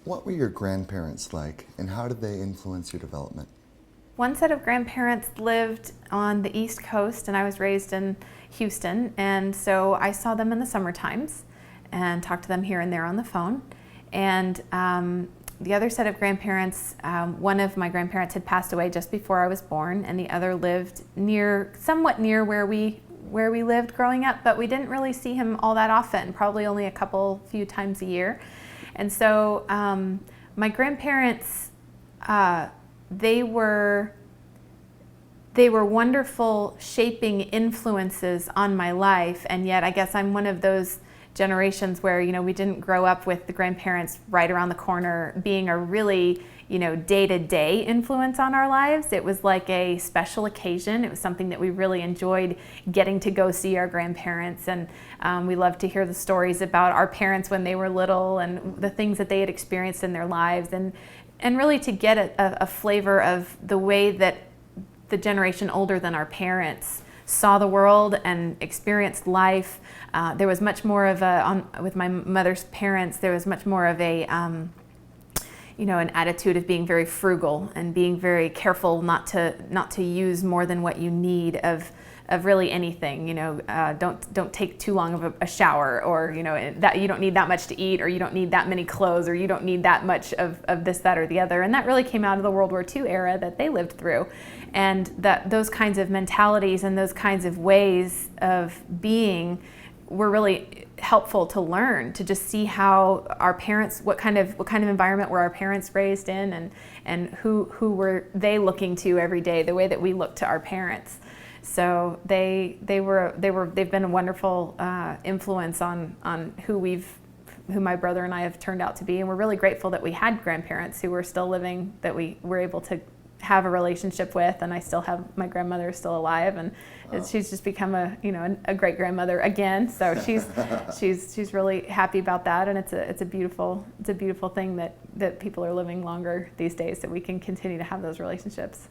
What were your grandparents like, and how did they influence your development? One set of grandparents lived on the East Coast, and I was raised in Houston, and so I saw them in the summer times and talked to them here and there on the phone. And the other set of grandparents, one of my grandparents had passed away just before I was born, and the other lived somewhat near where we lived growing up, but we didn't really see him all that often, probably only a few times a year. And so my grandparents, they were wonderful shaping influences on my life, and yet I guess I'm one of those generations where, we didn't grow up with the grandparents right around the corner being a really, day-to-day influence on our lives. It was like a special occasion. It was something that we really enjoyed, getting to go see our grandparents, and we loved to hear the stories about our parents when they were little and the things that they had experienced in their lives, and really to get a flavor of the way that the generation older than our parents saw the world and experienced life. There was much more of with my mother's parents, there was much more of an attitude of being very frugal and being very careful not to use more than what you need of really anything. Don't take too long of a shower, or that you don't need that much to eat, or you don't need that many clothes, or you don't need that much of this, that, or the other. And that really came out of the World War II era that they lived through, and that those kinds of mentalities and those kinds of ways of being were really helpful to learn, to just see how our parents, what kind of environment were our parents raised in, and who were they looking to every day, the way that we look to our parents. So they've been a wonderful influence on who my brother and I have turned out to be, and we're really grateful that we had grandparents who were still living, that we were able to have a relationship with, and I still have, my grandmother is still alive, and she's just become a great grandmother again. So she's really happy about that, and it's a beautiful thing that people are living longer these days, that we can continue to have those relationships.